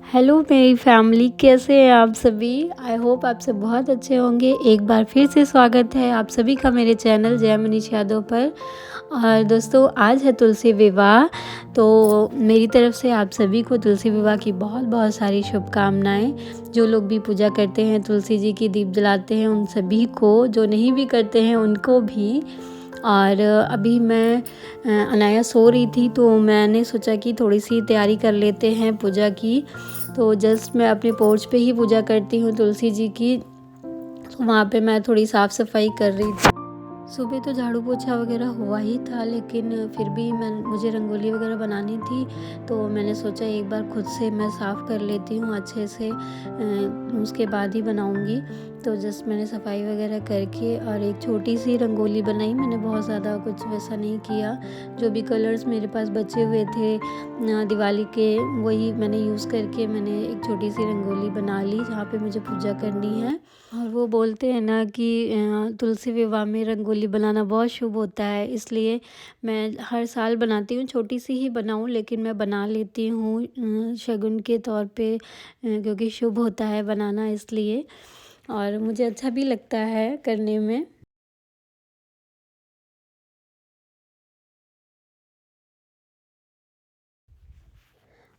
Hello मेरी family, कैसे हैं आप सभी? आई होप आप सब बहुत अच्छे होंगे। एक बार फिर से स्वागत है आप सभी का मेरे चैनल जय मनीष यादव पर। और दोस्तों, आज है तुलसी विवाह। तो मेरी तरफ से आप सभी को तुलसी विवाह की बहुत बहुत सारी शुभकामनाएं। जो लोग भी पूजा करते हैं, तुलसी जी की दीप जलाते हैं, उन सभी को, जो नहीं भी करते हैं उनको भी। और अभी मैं अनाया सो रही थी, तो मैंने सोचा कि थोड़ी सी तैयारी कर लेते हैं पूजा की। तो जस्ट मैं अपने पोर्च पे ही पूजा करती हूँ तुलसी जी की। तो वहाँ पे मैं थोड़ी साफ़ सफाई कर रही थी। सुबह तो झाड़ू पोछा वगैरह हुआ ही था, लेकिन फिर भी मुझे रंगोली वगैरह बनानी थी। तो मैंने सोचा एक बार खुद से मैं साफ़ कर लेती हूँ अच्छे से, उसके बाद ही बनाऊँगी। तो जस्ट मैंने सफाई वगैरह करके और एक छोटी सी रंगोली बनाई। मैंने बहुत ज़्यादा कुछ वैसा नहीं किया। जो भी कलर्स मेरे पास बचे हुए थे दिवाली के, वही मैंने यूज़ करके मैंने एक छोटी सी रंगोली बना ली जहाँ पे मुझे पूजा करनी है। और वो बोलते हैं ना कि तुलसी विवाह में रंगोली बनाना बहुत शुभ होता है, इसलिए मैं हर साल बनाती हूँ। छोटी सी ही बनाऊँ, लेकिन मैं बना लेती हूँ शगुन के तौर पे, क्योंकि शुभ होता है बनाना, इसलिए। और मुझे अच्छा भी लगता है करने में।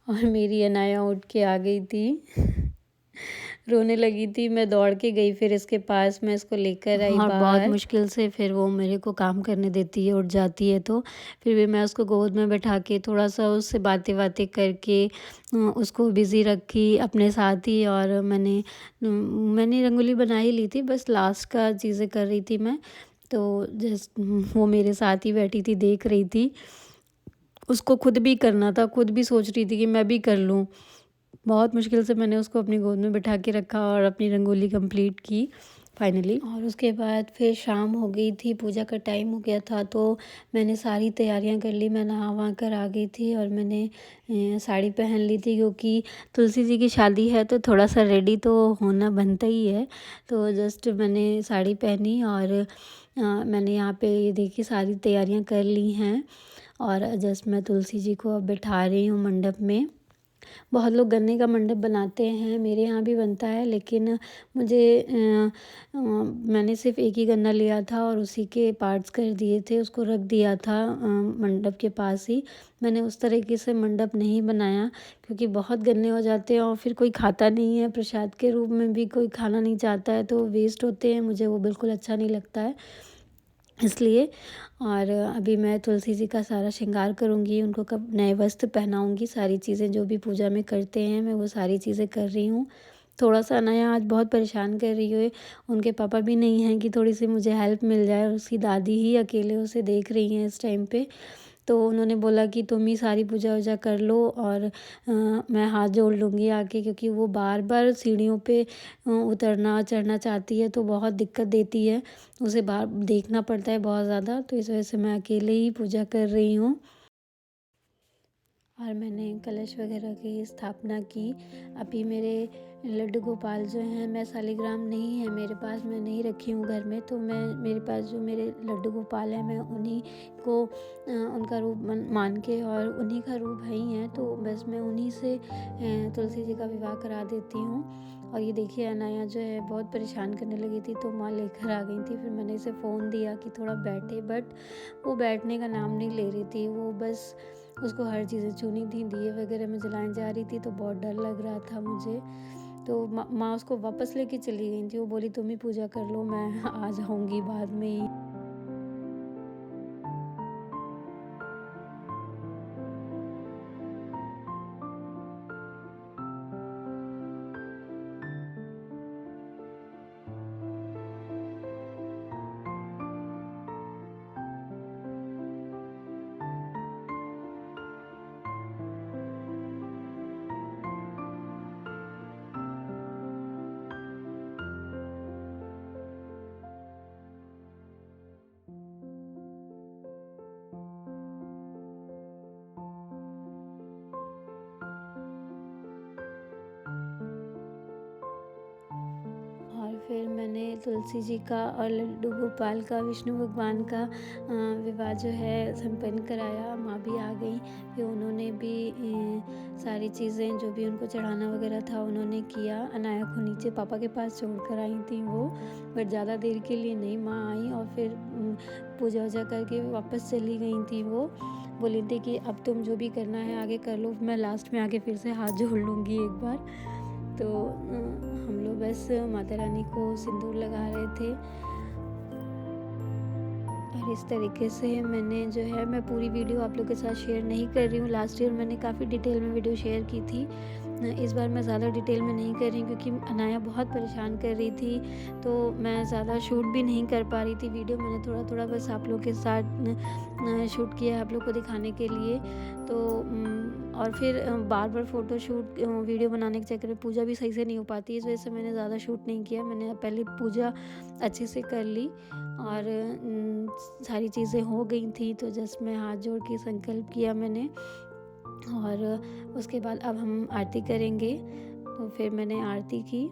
और मेरी अनाया उठ के आ गई थी रोने लगी थी। मैं दौड़ के गई फिर इसके पास, मैं इसको लेकर आई और बहुत मुश्किल से फिर वो मेरे को काम करने देती है, उठ जाती है। तो फिर भी मैं उसको गोद में बैठा के थोड़ा सा उससे बातें बातें करके उसको बिज़ी रखी अपने साथ ही। और मैंने रंगोली बना ही ली थी, बस लास्ट का चीज़ें कर रही थी मैं। तो जस्ट वो मेरे साथ ही बैठी थी, देख रही थी। उसको खुद भी करना था, खुद भी सोच रही थी कि मैं भी कर लूँ। बहुत मुश्किल से मैंने उसको अपनी गोद में बिठा के रखा और अपनी रंगोली कंप्लीट की फाइनली। और उसके बाद फिर शाम हो गई थी, पूजा का टाइम हो गया था। तो मैंने सारी तैयारियां कर ली। मैं नहा वहा कर आ गई थी और मैंने साड़ी पहन ली थी, क्योंकि तुलसी जी की शादी है तो थोड़ा सा रेडी तो होना बनता ही है। तो जस्ट मैंने साड़ी पहनी और मैंने यहाँ पे ये देखी सारी तैयारियां कर ली हैं। और जस्ट मैं तुलसी जी को अब बिठा रही हूँ मंडप में। बहुत लोग गन्ने का मंडप बनाते हैं, मेरे यहाँ भी बनता है, लेकिन मैंने सिर्फ एक ही गन्ना लिया था और उसी के पार्ट्स कर दिए थे, उसको रख दिया था मंडप के पास ही। मैंने उस तरीके से मंडप नहीं बनाया, क्योंकि बहुत गन्ने हो जाते हैं और फिर कोई खाता नहीं है। प्रसाद के रूप में भी कोई खाना नहीं चाहता है, तो वेस्ट होते हैं, मुझे वो बिल्कुल अच्छा नहीं लगता है, इसलिए। और अभी मैं तुलसी जी का सारा श्रृंगार करूँगी, उनको कब नए वस्त्र पहनाऊँगी, सारी चीज़ें जो भी पूजा में करते हैं मैं वो सारी चीज़ें कर रही हूँ। थोड़ा सा अनाया आज बहुत परेशान कर रही है। उनके पापा भी नहीं हैं कि थोड़ी सी मुझे हेल्प मिल जाए। उसकी दादी ही अकेले उसे देख रही हैं इस टाइम पे। तो उन्होंने बोला कि तुम ही सारी पूजा वूजा कर लो और मैं हाथ जोड़ लूँगी आके, क्योंकि वो बार बार सीढ़ियों पे उतरना चढ़ना चाहती है, तो बहुत दिक्कत देती है। उसे बाहर देखना पड़ता है बहुत ज़्यादा, तो इस वजह से मैं अकेले ही पूजा कर रही हूँ। और मैंने कलश वगैरह की स्थापना की। अभी मेरे लड्डू गोपाल जो हैं, मैं शालिग्राम नहीं है मेरे पास, मैं नहीं रखी हूँ घर में। तो मेरे पास जो मेरे लड्डू गोपाल हैं, मैं उन्हीं को उनका रूप मान के, और उन्हीं का रूप है ही है, तो बस मैं उन्हीं से तुलसी जी का विवाह करा देती हूँ। और ये देखिए, अनाया जो है बहुत परेशान करने लगी थी, तो माँ लेकर आ गई थी। फिर मैंने इसे फ़ोन दिया कि थोड़ा बैठे, बट वो बैठने का नाम नहीं ले रही थी। वो बस, उसको हर चीज़ें चुनी थी, दिए वगैरह में जलाने जा रही थी, तो बहुत डर लग रहा था मुझे। तो माँ उसको वापस लेके चली गई थी। वो बोली तुम ही पूजा कर लो, मैं आ जाऊँगी बाद में ही। फिर मैंने तुलसी जी का और लड्डू गोपाल का, विष्णु भगवान का विवाह जो है संपन्न कराया। माँ भी आ गई, फिर उन्होंने भी सारी चीज़ें जो भी उनको चढ़ाना वगैरह था उन्होंने किया। अनाया को नीचे पापा के पास छोड़ कर आई थी वो, बट ज़्यादा देर के लिए नहीं, माँ आई और फिर पूजा वूजा करके वापस चली गई थी। वो बोली थी कि अब तुम जो भी करना है आगे कर लो, मैं लास्ट में आके फिर से हाथ जोड़ लूँगी एक बार। तो हम लोग बस माता रानी को सिंदूर लगा रहे थे। और इस तरीके से मैंने जो है, मैं पूरी वीडियो आप लोगों के साथ शेयर नहीं कर रही हूँ। लास्ट ईयर मैंने काफ़ी डिटेल में वीडियो शेयर की थी, इस बार मैं ज़्यादा डिटेल में नहीं कर रही क्योंकि अनाया बहुत परेशान कर रही थी, तो मैं ज़्यादा शूट भी नहीं कर पा रही थी वीडियो। मैंने थोड़ा थोड़ा बस आप लोग के साथ शूट किया है आप लोग को दिखाने के लिए। तो और फिर बार बार फ़ोटो शूट वीडियो बनाने के चक्कर में पूजा भी सही से नहीं हो पाती, इस वजह से मैंने ज़्यादा शूट नहीं किया। मैंने पहले पूजा अच्छे से कर ली और सारी चीज़ें हो गई थी, तो जस्ट मैं हाथ जोड़ के संकल्प किया मैंने। और उसके बाद अब हम आरती करेंगे, तो फिर मैंने आरती की।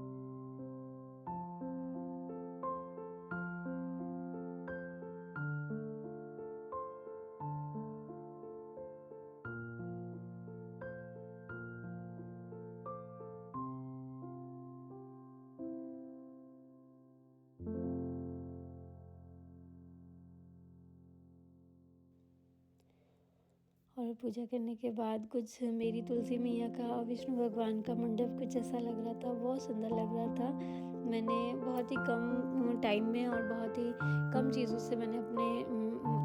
और पूजा करने के बाद कुछ मेरी तुलसी मैया का और विष्णु भगवान का मंडप कुछ ऐसा लग रहा था, बहुत सुंदर लग रहा था। मैंने बहुत ही कम टाइम में और बहुत ही कम चीज़ों से मैंने अपने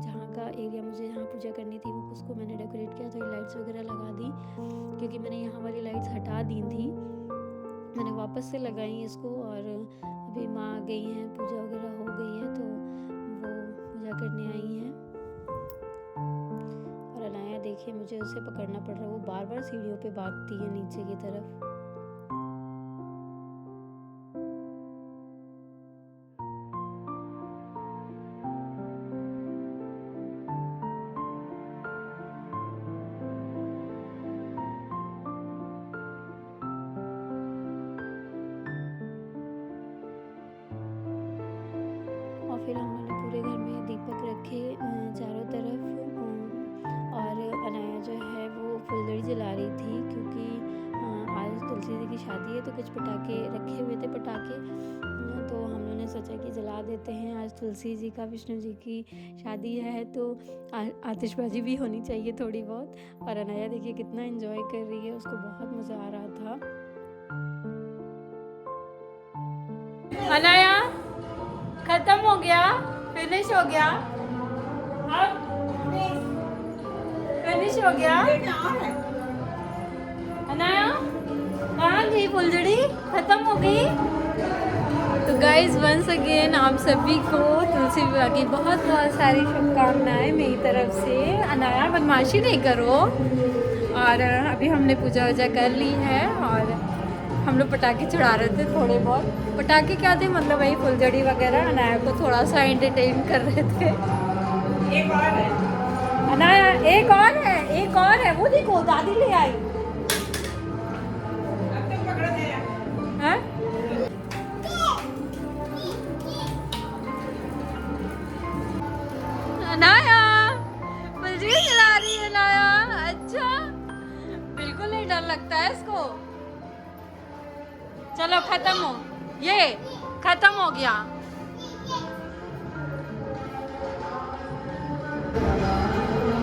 जहाँ का एरिया मुझे जहाँ पूजा करनी थी वो उसको मैंने डेकोरेट किया। थोड़ी लाइट्स वगैरह लगा दी क्योंकि मैंने यहाँ वाली लाइट्स हटा दी थी, मैंने वापस से लगाई इसको। और अभी माँ आ गई हैं, पूजा वगैरह हो गई है, तो वो पूजा करने आई हैं। देखिए मुझे उसे पकड़ना पड़ रहा है, वो बार बार सीढ़ियों पे भागती है नीचे की तरफ। और फिर हम लोगों ने पूरे घर में दीपक रखे चारों तरफ। और अनाया जो है वो फुलझड़ी जला रही थी क्योंकि आज तुलसी जी की शादी है, तो कुछ पटाखे रखे हुए थे पटाखे, तो हम लोगों ने सोचा कि जला देते हैं। आज तुलसी जी का, विष्णु जी की शादी है, तो आतिशबाजी भी होनी चाहिए थोड़ी बहुत। और अनाया देखिए कितना एंजॉय कर रही है, उसको बहुत मज़ा आ रहा था। अनाया खत्म हो गया, फिनिश हो गया, फिनिश हो गया। अनाया कहाँ गई फुलझड़ी, खत्म हो गई। तो गाइज वंस अगेन आप सभी को तुलसी विवाह की बहुत बहुत सारी शुभकामनाएं मेरी तरफ से। अनाया बदमाशी नहीं करो। और अभी हमने पूजा वूजा कर ली है और हम लोग पटाखे चढ़ा रहे थे थोड़े बहुत। पटाखे क्या थे, मतलब वही फुलझड़ी वगैरह। अनाया को थोड़ा सा एंटरटेन कर रहे थे। एक और है अनाया, एक और है, एक और है, वो देखो दादी ले आई। अब तो पकड़ दे हैं? अनाया फुलझड़ी जला रही है अनाया। अच्छा, बिल्कुल नहीं डर लगता है इसको। चलो खत्म हो, ये खत्म हो गया।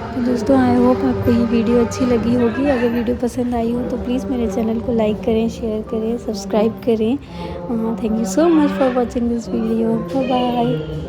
तो दोस्तों आई होप आपको ये वीडियो अच्छी लगी होगी। अगर वीडियो पसंद आई हो तो प्लीज़ मेरे चैनल को लाइक करें, शेयर करें, सब्सक्राइब करें। Thank you so much for watching this video. Bye bye.